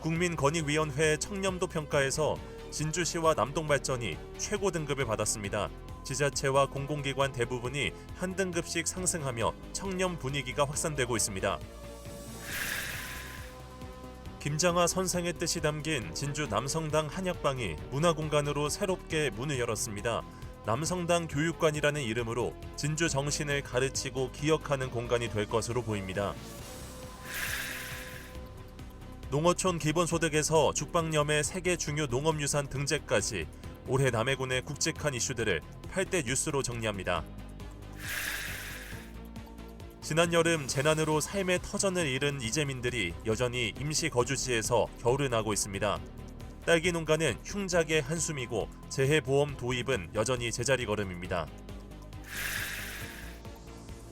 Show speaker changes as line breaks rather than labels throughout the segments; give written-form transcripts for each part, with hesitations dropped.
국민권익위원회 청렴도 평가에서 진주시와 남동발전이 최고 등급을 받았습니다. 지자체와 공공기관 대부분이 한 등급씩 상승하며 청렴 분위기가 확산되고 있습니다. 김장하 선생의 뜻이 담긴 진주 남성당 한약방이 문화공간으로 새롭게 문을 열었습니다. 남성당 교육관이라는 이름으로 진주 정신을 가르치고 기억하는 공간이 될 것으로 보입니다. 농어촌 기본소득에서 죽방염의 세계 중요 농업유산 등재까지 올해 남해군의 굵직한 이슈들을 8대 뉴스로 정리합니다. 지난 여름 재난으로 삶의 터전을 잃은 이재민들이 여전히 임시 거주지에서 겨울을 나고 있습니다. 딸기 농가는 흉작의 한숨이고 재해보험 도입은 여전히 제자리 걸음입니다.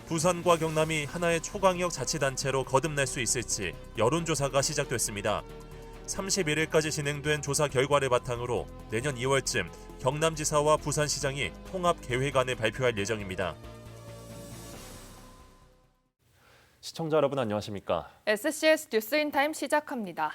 부산과 경남이 하나의 초강력 자치단체로 거듭날 수 있을지 여론조사가 시작됐습니다. 31일까지 진행된 조사 결과를 바탕으로 내년 2월쯤 경남지사와 부산시장이 통합계획안을 발표할 예정입니다. 시청자 여러분 안녕하십니까?
SCS 뉴스인타임 시작합니다.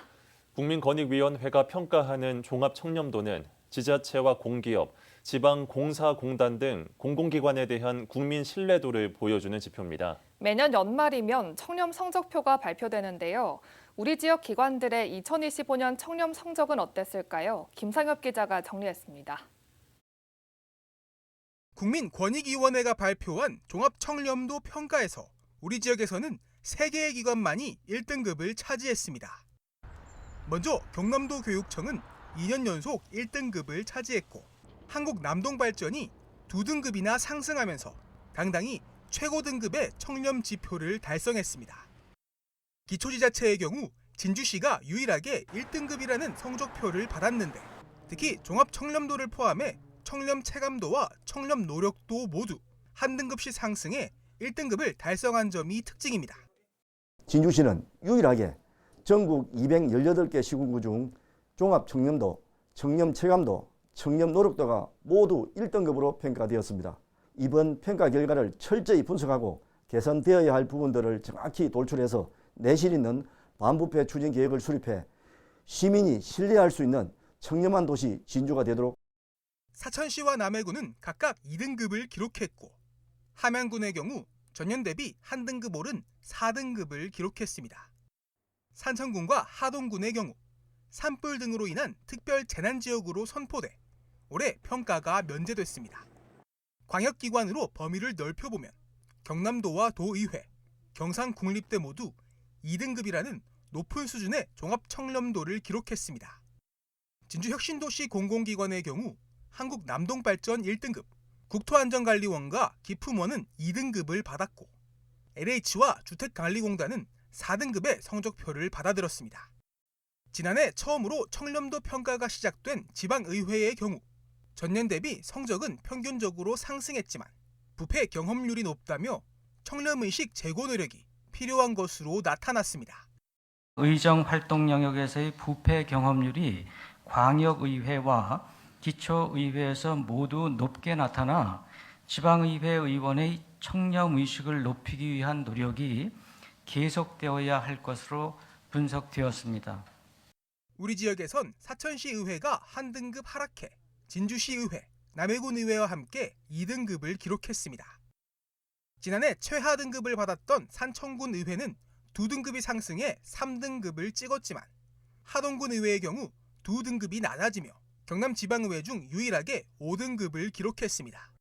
국민권익위원회가 평가하는 종합청렴도는 지자체와 공기업, 지방공사공단 등 공공기관에 대한 국민 신뢰도를 보여주는 지표입니다.
매년 연말이면 청렴 성적표가 발표되는데요. 우리 지역 기관들의 2025년 청렴 성적은 어땠을까요? 김상엽 기자가 정리했습니다.
국민권익위원회가 발표한 종합청렴도 평가에서 우리 지역에서는 3개의 기관만이 1등급을 차지했습니다. 먼저 경남도 교육청은 2년 연속 1등급을 차지했고 한국남동발전이 2등급이나 상승하면서 당당히 최고 등급의 청렴 지표를 달성했습니다. 기초지자체의 경우 진주시가 유일하게 1등급이라는 성적표를 받았는데 특히 종합청렴도를 포함해 청렴 체감도와 청렴 노력도 모두 한 등급씩 상승해 1등급을 달성한 점이 특징입니다.
진주시는 유일하게 전국 218개 시군구 중 종합청렴도, 청렴체감도, 청렴노력도가 모두 1등급으로 평가되었습니다. 이번 평가 결과를 철저히 분석하고 개선되어야 할 부분들을 정확히 돌출해서 내실 있는 반부패 추진 계획을 수립해 시민이 신뢰할 수 있는 청렴한 도시 진주가 되도록.
사천시와 남해군은 각각 2등급을 기록했고 함양군의 경우 전년 대비 한 등급 오른 4등급을 기록했습니다. 산천군과 하동군의 경우 산불 등으로 인한 특별 재난지역으로 선포돼 올해 평가가 면제됐습니다. 광역기관으로 범위를 넓혀보면 경남도와 도의회, 경상국립대 모두 2등급이라는 높은 수준의 종합청렴도를 기록했습니다. 진주혁신도시 공공기관의 경우 한국남동발전 1등급, 국토안전관리원과 기품원은 2등급을 받았고 LH와 주택관리공단은 4등급의 성적표를 받아들었습니다. 지난해 처음으로 청렴도 평가가 시작된 지방의회의 경우 전년 대비 성적은 평균적으로 상승했지만 부패 경험률이 높다며 청렴의식 제고 노력이 필요한 것으로 나타났습니다.
의정 활동 영역에서의 부패 경험률이 광역의회와 기초의회에서 모두 높게 나타나 지방의회 의원의 청렴의식을 높이기 위한 노력이 계속되어야 할 것으로 분석되었습니다.
우리 지역에선 사천시의회가 한 등급 하락해 진주시의회, 남해군의회와 함께 2등급을 기록했습니다. 지난해 최하 등급을 받았던 산청군의회는 2등급이 상승해 3등급을 찍었지만 하동군의회의 경우 2등급이 낮아지며 경남지방의회 중 유일하게 5등급을 기록했습니다.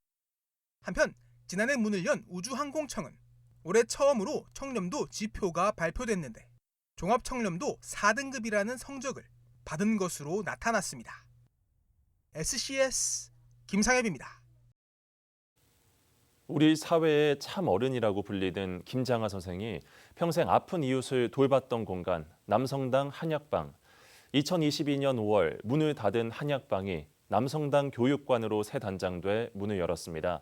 한편 지난해 문을 연 우주항공청은 올해 처음으로 청렴도 지표가 발표됐는데 종합청렴도 4등급이라는 성적을 받은 것으로 나타났습니다. SCS 김상엽입니다.
우리 사회의 참 어른이라고 불리는 김장하 선생이 평생 아픈 이웃을 돌봤던 공간 남성당 한약방. 2022년 5월 문을 닫은 한약방이 남성당 교육관으로 새 단장돼 문을 열었습니다.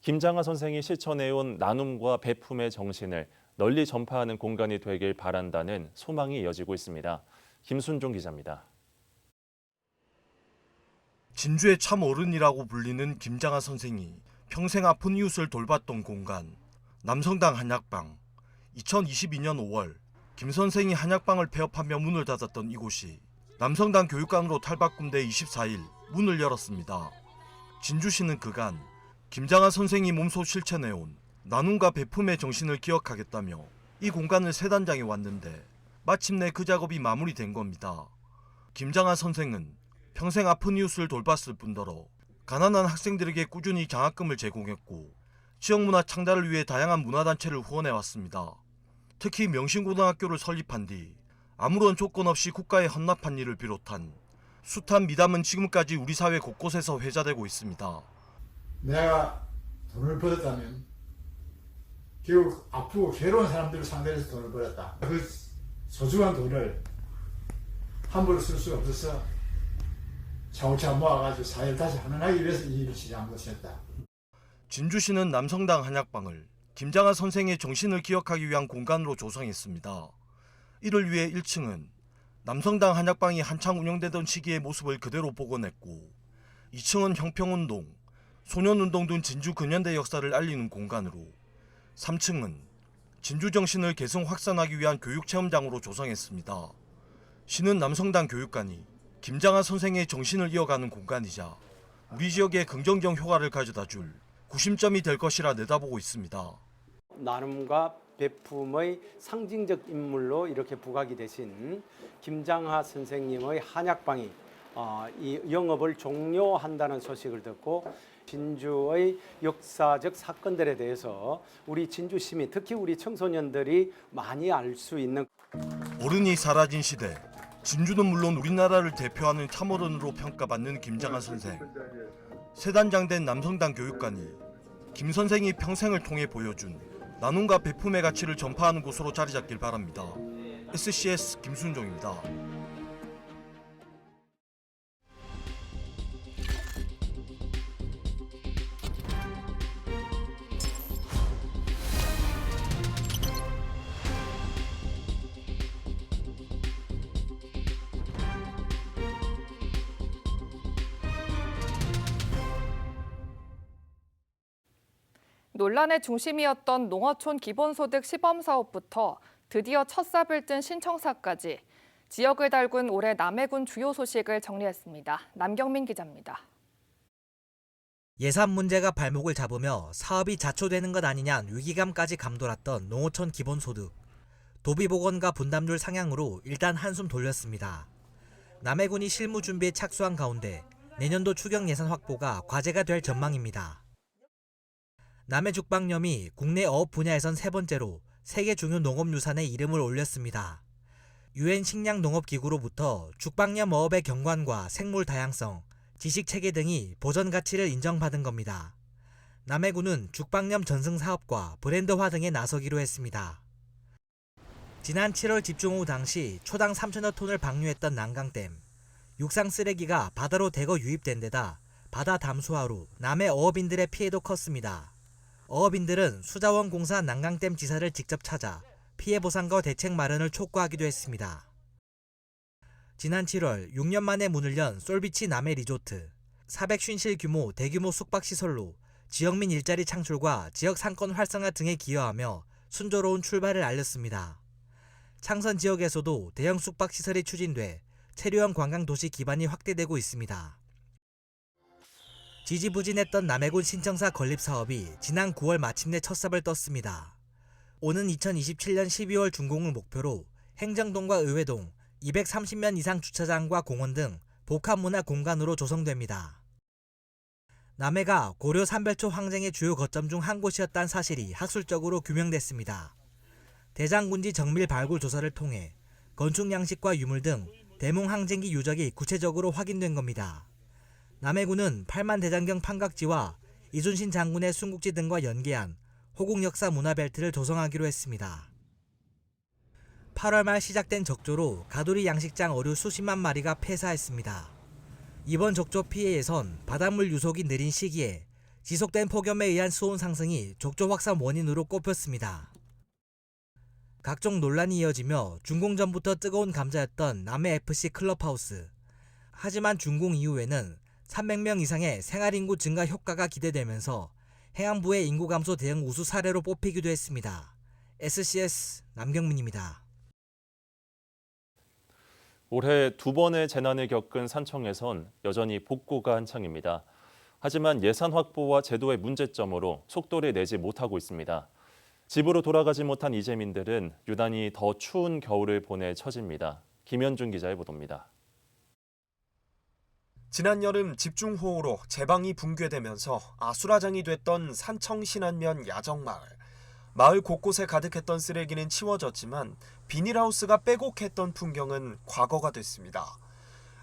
김장하 선생이 실천해온 나눔과 베품의 정신을 널리 전파하는 공간이 되길 바란다는 소망이 이어지고 있습니다. 김순종 기자입니다.
진주의 참 어른이라고 불리는 김장하 선생이 평생 아픈 이웃을 돌봤던 공간 남성당 한약방. 2022년 5월 김 선생이 한약방을 폐업하며 문을 닫았던 이곳이 남성당 교육관으로 탈바꿈 돼 24일 문을 열었습니다. 진주시는 그간 김장하 선생이 몸소 실천해온 나눔과 베품의 정신을 기억하겠다며 이 공간을 세단장에 왔는데 마침내 그 작업이 마무리된 겁니다. 김장하 선생은 평생 아픈 이웃을 돌봤을 뿐더러 가난한 학생들에게 꾸준히 장학금을 제공했고 지역문화 창달을 위해 다양한 문화단체를 후원해왔습니다. 특히 명신고등학교를 설립한 뒤 아무런 조건 없이 국가에 헌납한 일을 비롯한 숱한 미담은 지금까지 우리 사회 곳곳에서 회자되고 있습니다.
내가 돈을 벌었다면 결국 아프고 괴로운 사람들을 상대로 해서 돈을 벌었다. 그 소중한 돈을 함부로 쓸 수가 없어서 차곡차곡 모아가지고 사회를 다시 환원하기 위해서 이 일을 시작한 것이었다.
진주시는 남성당 한약방을 김장하 선생의 정신을 기억하기 위한 공간으로 조성했습니다. 이를 위해 1층은 남성당 한약방이 한창 운영되던 시기의 모습을 그대로 복원했고 2층은 형평운동, 소년운동 등 진주 근현대 역사를 알리는 공간으로 3층은 진주 정신을 계승 확산하기 위한 교육체험장으로 조성했습니다. 시는 남성당 교육관이 김장하 선생의 정신을 이어가는 공간이자 우리 지역에 긍정적 효과를 가져다 줄 구심점이 될 것이라 내다보고 있습니다.
나눔과 베품의 상징적 인물로 이렇게 부각이 되신 김장하 선생님의 한약방이 이 영업을 종료한다는 소식을 듣고 진주의 역사적 사건들에 대해서 우리 진주 시민, 특히 우리 청소년들이 많이 알 수 있는
어른이 사라진 시대, 진주는 물론 우리나라를 대표하는 참어른으로 평가받는 김장하 선생. 세단장된 남성당 교육관이 김 선생이 평생을 통해 보여준 나눔과 베품의 가치를 전파하는 곳으로 자리 잡길 바랍니다. SCS 김순종입니다.
논란의 중심이었던 농어촌 기본소득 시범사업부터 드디어 첫 삽을 뜬 신청사까지 지역을 달군 올해 남해군 주요 소식을 정리했습니다. 남경민 기자입니다.
예산 문제가 발목을 잡으며 사업이 자초되는 것 아니냐는 위기감까지 감돌았던 농어촌 기본소득. 도비복원과 분담률 상향으로 일단 한숨 돌렸습니다. 남해군이 실무 준비에 착수한 가운데 내년도 추경 예산 확보가 과제가 될 전망입니다. 남해죽방염이 국내 어업 분야에선 세 번째로 세계 중요 농업유산에 이름을 올렸습니다. UN 식량농업기구로부터 죽방염 어업의 경관과 생물 다양성, 지식체계 등이 보전 가치를 인정받은 겁니다. 남해군은 죽방염 전승 사업과 브랜드화 등에 나서기로 했습니다. 지난 7월 집중호우 당시 초당 3천여 톤을 방류했던 난강댐. 육상 쓰레기가 바다로 대거 유입된 데다 바다 담수화로 남해 어업인들의 피해도 컸습니다. 어업인들은 수자원공사 난강댐 지사를 직접 찾아 피해 보상과 대책 마련을 촉구하기도 했습니다. 지난 7월 6년 만에 문을 연 솔비치 남해 리조트. 450실 규모 대규모 숙박시설로 지역민 일자리 창출과 지역 상권 활성화 등에 기여하며 순조로운 출발을 알렸습니다. 창선 지역에서도 대형 숙박시설이 추진돼 체류형 관광도시 기반이 확대되고 있습니다. 지지부진했던 남해군 신청사 건립 사업이 지난 9월 마침내 첫 삽을 떴습니다. 오는 2027년 12월 준공을 목표로 행정동과 의회동 230면 이상 주차장과 공원 등 복합문화 공간으로 조성됩니다. 남해가 고려 삼별초 항쟁의 주요 거점 중 한 곳이었다는 사실이 학술적으로 규명됐습니다. 대장군지 정밀 발굴 조사를 통해 건축 양식과 유물 등 대몽 항쟁기 유적이 구체적으로 확인된 겁니다. 남해군은 8만 대장경 판각지와 이순신 장군의 순국지 등과 연계한 호국 역사 문화벨트를 조성하기로 했습니다. 8월 말 시작된 적조로 가두리 양식장 어류 수십만 마리가 폐사했습니다. 이번 적조 피해에선 바닷물 유속이 느린 시기에 지속된 폭염에 의한 수온 상승이 적조 확산 원인으로 꼽혔습니다. 각종 논란이 이어지며 준공 전부터 뜨거운 감자였던 남해FC 클럽하우스. 하지만 준공 이후에는 300명 이상의 생활인구 증가 효과가 기대되면서 해안부의 인구 감소 대응 우수 사례로 뽑히기도 했습니다. SCS 남경민입니다.
올해 2번의 재난을 겪은 산청에선 여전히 복구가 한창입니다. 하지만 예산 확보와 제도의 문제점으로 속도를 내지 못하고 있습니다. 집으로 돌아가지 못한 이재민들은 유난히 더 추운 겨울을 보낼 처지입니다. 김현준 기자의 보도입니다.
지난 여름 집중호우로 제방이 붕괴되면서 아수라장이 됐던 산청 신안면 야정마을. 마을 곳곳에 가득했던 쓰레기는 치워졌지만 비닐하우스가 빼곡했던 풍경은 과거가 됐습니다.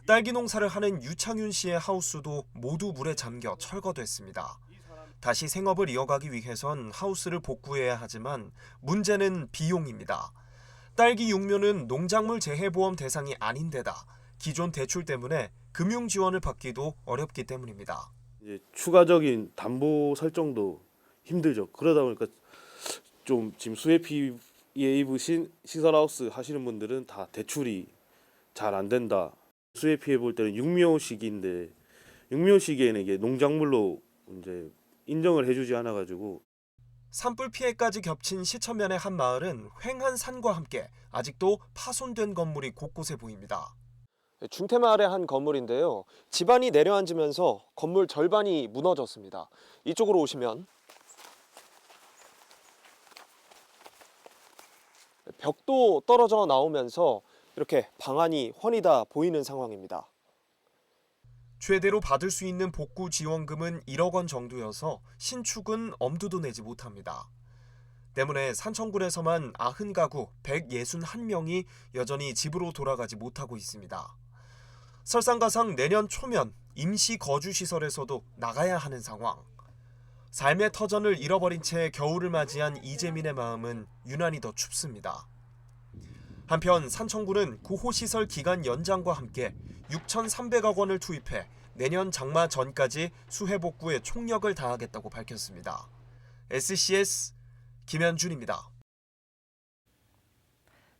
딸기 농사를 하는 유창윤 씨의 하우스도 모두 물에 잠겨 철거됐습니다. 다시 생업을 이어가기 위해선 하우스를 복구해야 하지만 문제는 비용입니다. 딸기 육묘는 농작물 재해보험 대상이 아닌 데다 기존 대출 때문에 금융 지원을 받기도 어렵기 때문입니다.
이제 추가적인 담보 설정도 힘들죠. 그러다 보니까 좀 지금 수해 피해에 입으신 시설하우스 하시는 분들은 다 대출이 잘 안 된다. 수해 피해 볼 때는 육묘 시기인데 육묘 시기에는 이게 농작물로 이제 인정을 해주지 않아가지고
산불 피해까지 겹친 시천면의 한 마을은 횡한 산과 함께 아직도 파손된 건물이 곳곳에 보입니다.
중태마을의 한 건물인데요. 지반이 내려앉으면서 건물 절반이 무너졌습니다. 이쪽으로 오시면 벽도 떨어져 나오면서 이렇게 방안이 훤히 다 보이는 상황입니다.
최대로 받을 수 있는 복구 지원금은 1억 원 정도여서 신축은 엄두도 내지 못합니다. 때문에 산청군에서만 90가구 161명이 여전히 집으로 돌아가지 못하고 있습니다. 설상가상 내년 초면 임시 거주시설에서도 나가야 하는 상황. 삶의 터전을 잃어버린 채 겨울을 맞이한 이재민의 마음은 유난히 더 춥습니다. 한편 산청군은 구호시설 기간 연장과 함께 6,300억 원을 투입해 내년 장마 전까지 수해 복구에 총력을 다하겠다고 밝혔습니다. SCS 김현준입니다.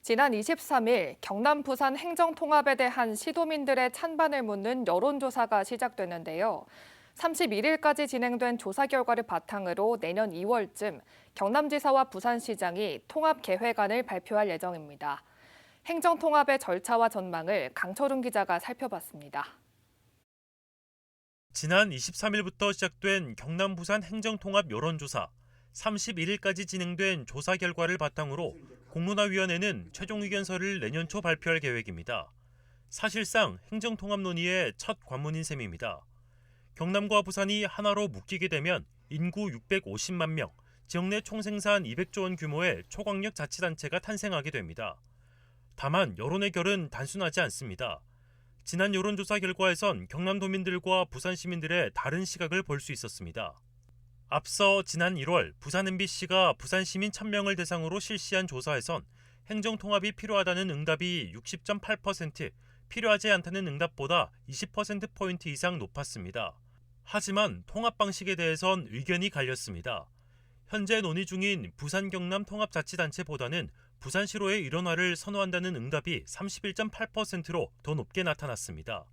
지난 23일 경남 부산 행정통합에 대한 시도민들의 찬반을 묻는 여론조사가 시작됐는데요. 31일까지 진행된 조사 결과를 바탕으로 내년 2월쯤 경남지사와 부산시장이 통합계획안을 발표할 예정입니다. 행정통합의 절차와 전망을 강철웅 기자가 살펴봤습니다.
지난 23일부터 시작된 경남 부산 행정통합 여론조사, 31일까지 진행된 조사 결과를 바탕으로 공론화위원회는 최종 의견서를 내년 초 발표할 계획입니다. 사실상 행정통합 논의의 첫 관문인 셈입니다. 경남과 부산이 하나로 묶이게 되면 인구 650만 명, 지역 내 총생산 200조 원 규모의 초광역 자치단체가 탄생하게 됩니다. 다만 여론의 결은 단순하지 않습니다. 지난 여론조사 결과에선 경남도민들과 부산 시민들의 다른 시각을 볼 수 있었습니다. 앞서 지난 1월 부산 MBC가 부산 시민 1000명을 대상으로 실시한 조사에선 행정통합이 필요하다는 응답이 60.8%, 필요하지 않다는 응답보다 20%포인트 이상 높았습니다. 하지만 통합 방식에 대해선 의견이 갈렸습니다. 현재 논의 중인 부산 경남 통합자치단체보다는 부산시로의 일원화를 선호한다는 응답이 31.8%로 더 높게 나타났습니다.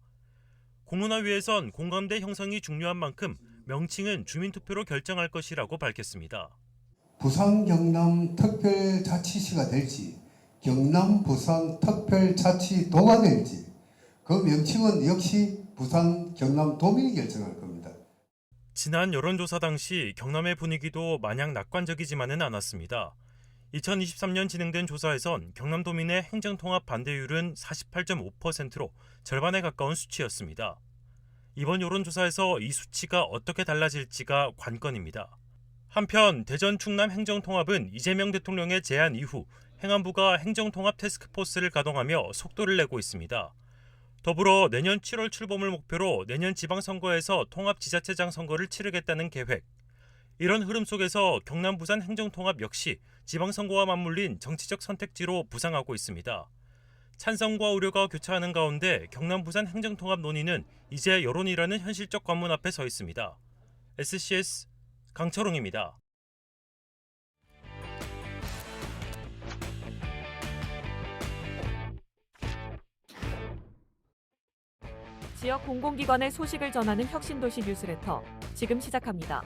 공론화위에선 공감대 형성이 중요한 만큼 명칭은 주민투표로 결정할 것이라고 밝혔습니다.
부산 경남 특별자치시가 될지 경남 부산 특별자치도가 될지 그 명칭은 역시 부산 경남 도민이 결정할 겁니다.
지난 여론조사 당시 경남의 분위기도 마냥 낙관적이지만은 않았습니다. 2023년 진행된 조사에선 경남도민의 행정통합 반대율은 48.5%로 절반에 가까운 수치였습니다. 이번 여론조사에서 이 수치가 어떻게 달라질지가 관건입니다. 한편 대전 충남 행정통합은 이재명 대통령의 제안 이후 행안부가 행정통합 태스크포스를 가동하며 속도를 내고 있습니다. 더불어 내년 7월 출범을 목표로 내년 지방선거에서 통합지자체장 선거를 치르겠다는 계획. 이런 흐름 속에서 경남 부산 행정통합 역시 지방선거와 맞물린 정치적 선택지로 부상하고 있습니다. 찬성과 우려가 교차하는 가운데 경남 부산 행정통합 논의는 이제 여론이라는 현실적 관문 앞에 서 있습니다. SCS 강철웅입니다.
지역 공공기관의 소식을 전하는 혁신도시 뉴스레터 지금 시작합니다.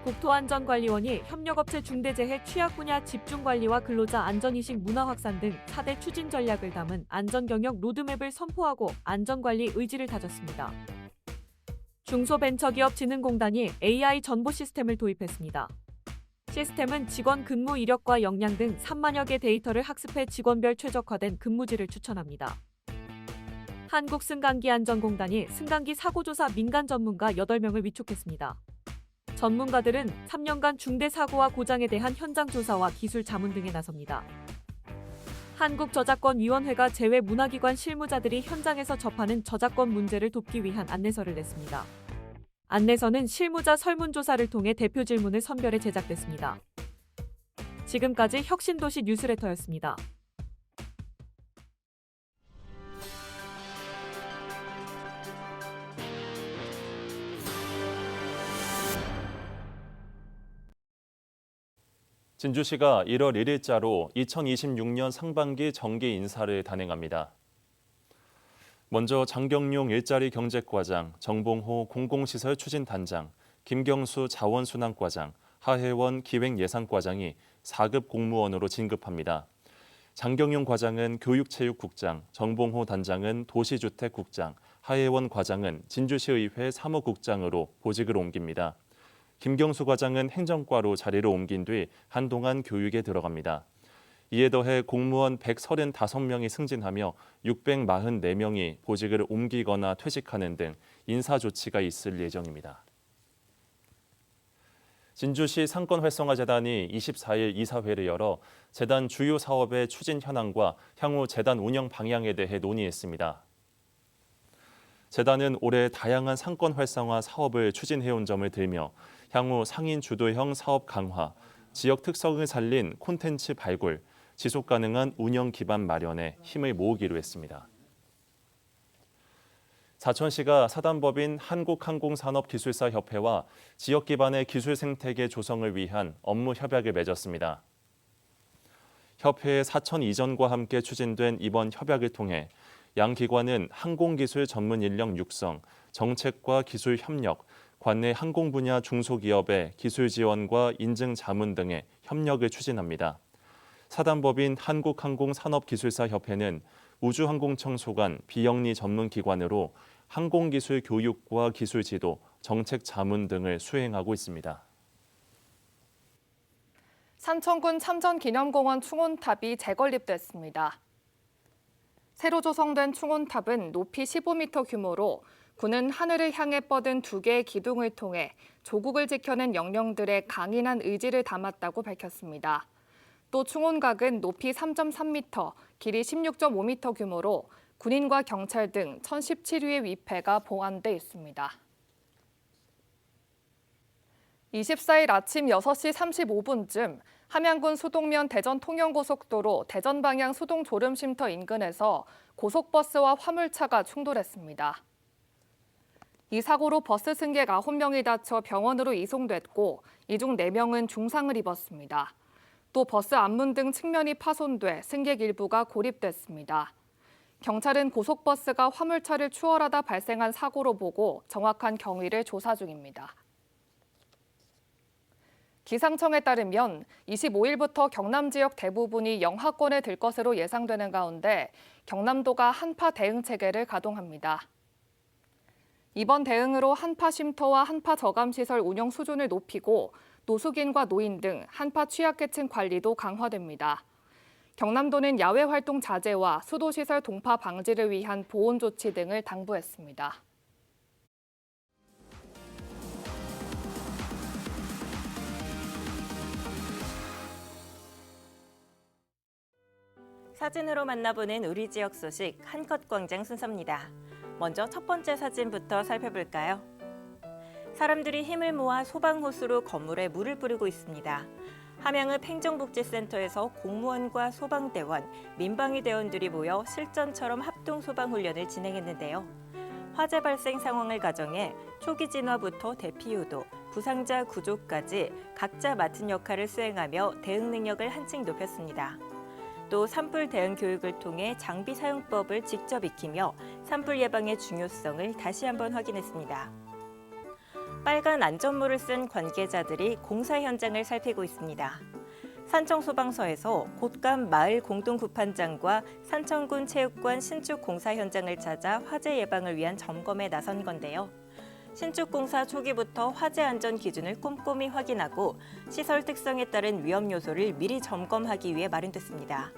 국토안전관리원이 협력업체 중대재해 취약 분야 집중관리와 근로자 안전의식 문화 확산 등 4대 추진 전략을 담은 안전경영 로드맵을 선포하고 안전관리 의지를 다졌습니다. 중소벤처기업진흥공단이 AI 정보 시스템을 도입했습니다. 시스템은 직원 근무 이력과 역량 등 3만여 개 데이터를 학습해 직원별 최적화된 근무지를 추천합니다. 한국승강기안전공단이 승강기 사고조사 민간 전문가 8명을 위촉했습니다. 전문가들은 3년간 중대 사고와 고장에 대한 현장 조사와 기술 자문 등에 나섭니다. 한국저작권위원회가 제외 문화기관 실무자들이 현장에서 접하는 저작권 문제를 돕기 위한 안내서를 냈습니다. 안내서는 실무자 설문조사를 통해 대표 질문을 선별해 제작됐습니다. 지금까지 혁신도시 뉴스레터였습니다.
진주시가 1월 1일자로 2026년 상반기 정기 인사를 단행합니다. 먼저 장경용 일자리 경제과장, 정봉호 공공시설 추진단장, 김경수 자원순환과장, 하혜원 기획예산과장이 4급 공무원으로 진급합니다. 장경용 과장은 교육체육국장, 정봉호 단장은 도시주택국장, 하혜원 과장은 진주시의회 사무국장으로 보직을 옮깁니다. 김경수 과장은 행정과로 자리를 옮긴 뒤 한동안 교육에 들어갑니다. 이에 더해 공무원 135명이 승진하며 644명이 보직을 옮기거나 퇴직하는 등 인사 조치가 있을 예정입니다. 진주시 상권활성화재단이 24일 이사회를 열어 재단 주요 사업의 추진 현황과 향후 재단 운영 방향에 대해 논의했습니다. 재단은 올해 다양한 상권활성화 사업을 추진해온 점을 들며 향후 상인 주도형 사업 강화, 지역 특성을 살린 콘텐츠 발굴, 지속 가능한 운영 기반 마련에 힘을 모으기로 했습니다. 사천시가 사단법인 한국항공산업기술사협회와 지역 기반의 기술 생태계 조성을 위한 업무 협약을 맺었습니다. 협회의 사천 이전과 함께 추진된 이번 협약을 통해 양 기관은 항공기술 전문 인력 육성, 정책과 기술 협력, 관내 항공 분야 중소기업의 기술 지원과 인증 자문 등의 협력을 추진합니다. 사단법인 한국항공산업기술사협회는 우주항공청 소관 비영리 전문기관으로 항공기술 교육과 기술 지도, 정책 자문 등을 수행하고 있습니다.
산청군 참전기념공원 충혼탑이 재건립됐습니다. 새로 조성된 충혼탑은 높이 15m 규모로 군은 하늘을 향해 뻗은 2개의 기둥을 통해 조국을 지켜낸 영령들의 강인한 의지를 담았다고 밝혔습니다. 또 충혼각은 높이 3.3m, 길이 16.5m 규모로 군인과 경찰 등 1017위의 위패가 보관돼 있습니다. 24일 아침 6시 35분쯤 함양군 수동면 대전 통영고속도로 대전 방향 수동조름쉼터 인근에서 고속버스와 화물차가 충돌했습니다. 이 사고로 버스 승객 9명이 다쳐 병원으로 이송됐고 이 중 4명은 중상을 입었습니다. 또 버스 앞문 등 측면이 파손돼 승객 일부가 고립됐습니다. 경찰은 고속버스가 화물차를 추월하다 발생한 사고로 보고 정확한 경위를 조사 중입니다. 기상청에 따르면 25일부터 경남 지역 대부분이 영하권에 들 것으로 예상되는 가운데 경남도가 한파 대응 체계를 가동합니다. 이번 대응으로 한파 쉼터와 한파 저감 시설 운영 수준을 높이고 노숙인과 노인 등 한파 취약계층 관리도 강화됩니다. 경남도는 야외 활동 자제와 수도시설 동파 방지를 위한 보온 조치 등을 당부했습니다.
사진으로 만나보는 우리 지역 소식 한컷 광장 순서입니다. 먼저 첫 번째 사진부터 살펴볼까요? 사람들이 힘을 모아 소방호수로 건물에 물을 뿌리고 있습니다. 함양읍 행정복지센터에서 공무원과 소방대원, 민방위 대원들이 모여 실전처럼 합동소방훈련을 진행했는데요. 화재 발생 상황을 가정해 초기 진화부터 대피 유도, 부상자 구조까지 각자 맡은 역할을 수행하며 대응 능력을 한층 높였습니다. 또 산불 대응 교육을 통해 장비 사용법을 직접 익히며 산불 예방의 중요성을 다시 한번 확인했습니다. 빨간 안전모를 쓴 관계자들이 공사 현장을 살피고 있습니다. 산청소방서에서 곶감 마을 공동구판장과 산청군 체육관 신축 공사 현장을 찾아 화재 예방을 위한 점검에 나선 건데요. 신축 공사 초기부터 화재 안전 기준을 꼼꼼히 확인하고 시설 특성에 따른 위험 요소를 미리 점검하기 위해 마련됐습니다.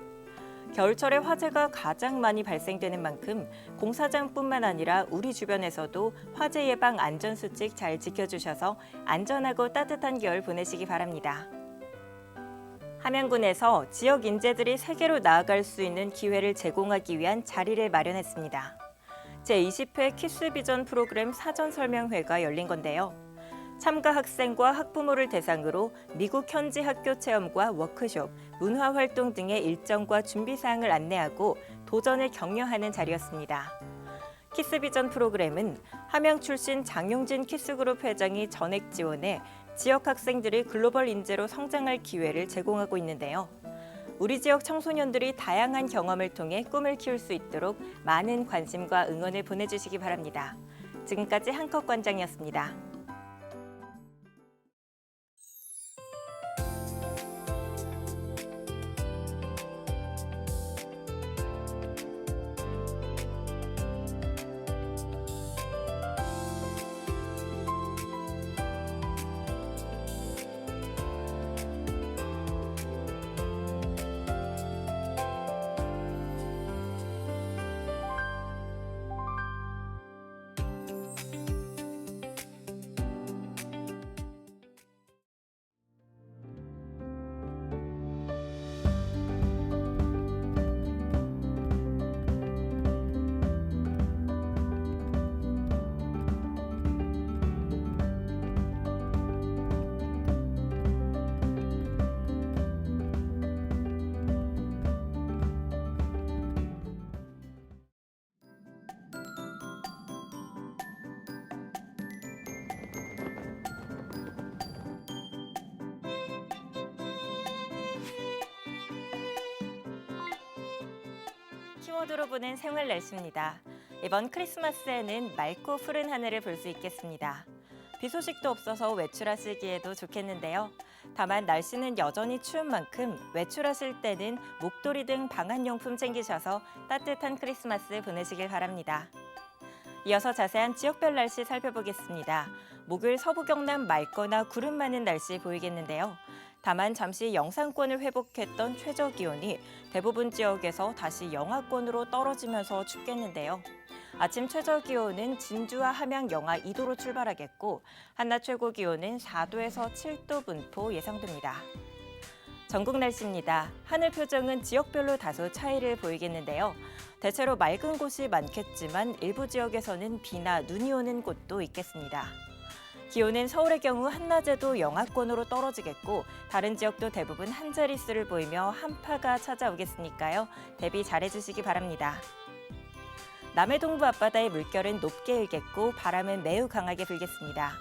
겨울철에 화재가 가장 많이 발생되는 만큼 공사장뿐만 아니라 우리 주변에서도 화재 예방 안전수칙 잘 지켜주셔서 안전하고 따뜻한 겨울 보내시기 바랍니다. 함양군에서 지역 인재들이 세계로 나아갈 수 있는 기회를 제공하기 위한 자리를 마련했습니다. 제20회 키스비전 프로그램 사전 설명회가 열린 건데요. 참가 학생과 학부모를 대상으로 미국 현지 학교 체험과 워크숍, 문화활동 등의 일정과 준비사항을 안내하고 도전을 격려하는 자리였습니다. 키스비전 프로그램은 함양 출신 장용진 키스그룹 회장이 전액 지원해 지역 학생들이 글로벌 인재로 성장할 기회를 제공하고 있는데요. 우리 지역 청소년들이 다양한 경험을 통해 꿈을 키울 수 있도록 많은 관심과 응원을 보내주시기 바랍니다. 지금까지 한컷 관장이었습니다. 키워드로 보는 생활 날씨입니다. 이번 크리스마스에는 맑고 푸른 하늘을 볼 수 있겠습니다. 비 소식도 없어서 외출하시기에도 좋겠는데요. 다만 날씨는 여전히 추운 만큼 외출하실 때는 목도리 등 방한용품 챙기셔서 따뜻한 크리스마스 보내시길 바랍니다. 이어서 자세한 지역별 날씨 살펴보겠습니다. 목요일 서부 경남 맑거나 구름 많은 날씨 보이겠는데요. 다만 잠시 영상권을 회복했던 최저 기온이 대부분 지역에서 다시 영하권으로 떨어지면서 춥겠는데요. 아침 최저 기온은 진주와 함양 영하 2도로 출발하겠고 한낮 최고 기온은 4도에서 7도 분포 예상됩니다. 전국 날씨입니다. 하늘 표정은 지역별로 다소 차이를 보이겠는데요. 대체로 맑은 곳이 많겠지만 일부 지역에서는 비나 눈이 오는 곳도 있겠습니다. 기온은 서울의 경우 한낮에도 영하권으로 떨어지겠고 다른 지역도 대부분 한 자릿수를 보이며 한파가 찾아오겠으니까요. 대비 잘해주시기 바랍니다. 남해 동부 앞바다의 물결은 높게 일겠고 바람은 매우 강하게 불겠습니다.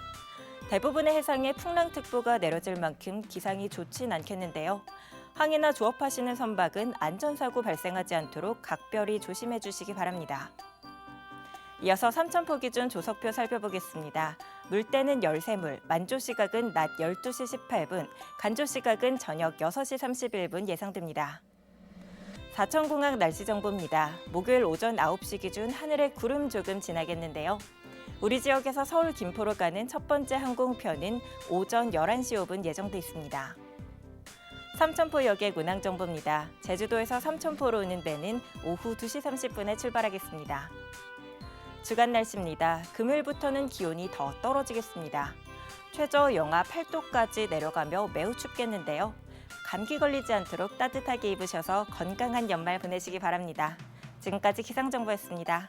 대부분의 해상에 풍랑특보가 내려질 만큼 기상이 좋진 않겠는데요. 항해나 조업하시는 선박은 안전사고 발생하지 않도록 각별히 조심해 주시기 바랍니다. 이어서 삼천포 기준 조석표 살펴보겠습니다. 물때는 열새물, 만조 시각은 낮 12시 18분, 간조 시각은 저녁 6시 31분 예상됩니다. 사천공항 날씨 정보입니다. 목요일 오전 9시 기준 하늘에 구름 조금 지나겠는데요. 우리 지역에서 서울 김포로 가는 첫 번째 항공편은 오전 11시 5분 예정돼 있습니다. 삼천포역의 운항 정보입니다. 제주도에서 삼천포로 오는 배는 오후 2시 30분에 출발하겠습니다. 주간 날씨입니다. 금요일부터는 기온이 더 떨어지겠습니다. 최저 영하 8도까지 내려가며 매우 춥겠는데요. 감기 걸리지 않도록 따뜻하게 입으셔서 건강한 연말 보내시기 바랍니다. 지금까지 기상정보였습니다.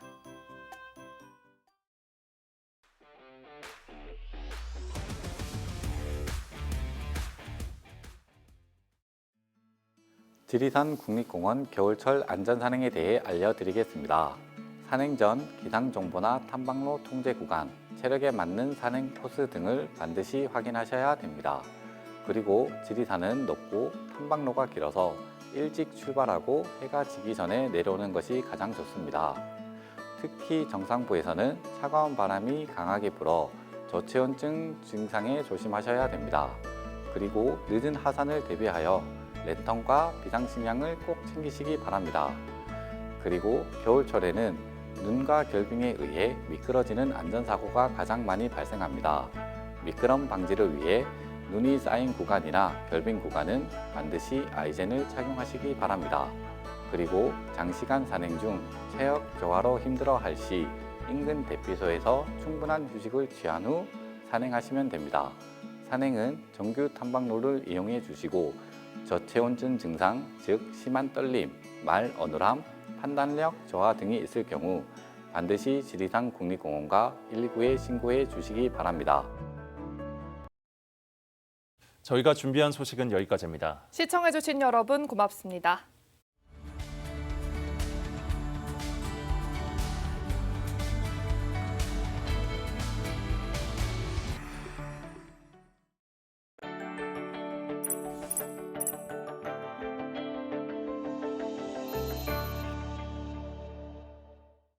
지리산 국립공원 겨울철 안전산행에 대해 알려드리겠습니다. 산행 전 기상정보나 탐방로 통제 구간, 체력에 맞는 산행 코스 등을 반드시 확인하셔야 됩니다. 그리고 지리산은 높고 탐방로가 길어서 일찍 출발하고 해가 지기 전에 내려오는 것이 가장 좋습니다. 특히 정상부에서는 차가운 바람이 강하게 불어 저체온증 증상에 조심하셔야 됩니다. 그리고 늦은 하산을 대비하여 랜턴과 비상식량을 꼭 챙기시기 바랍니다. 그리고 겨울철에는 눈과 결빙에 의해 미끄러지는 안전사고가 가장 많이 발생합니다. 미끄럼 방지를 위해 눈이 쌓인 구간이나 결빙 구간은 반드시 아이젠을 착용하시기 바랍니다. 그리고 장시간 산행 중 체력 저하로 힘들어할 시 인근 대피소에서 충분한 휴식을 취한 후 산행하시면 됩니다. 산행은 정규 탐방로를 이용해 주시고 저체온증 증상, 즉 심한 떨림, 말 어눌함, 판단력 저하 등이 있을 경우 반드시 지리산 국립공원과 119에 신고해 주시기 바랍니다.
저희가 준비한 소식은 여기까지입니다.
시청해주신 여러분 고맙습니다.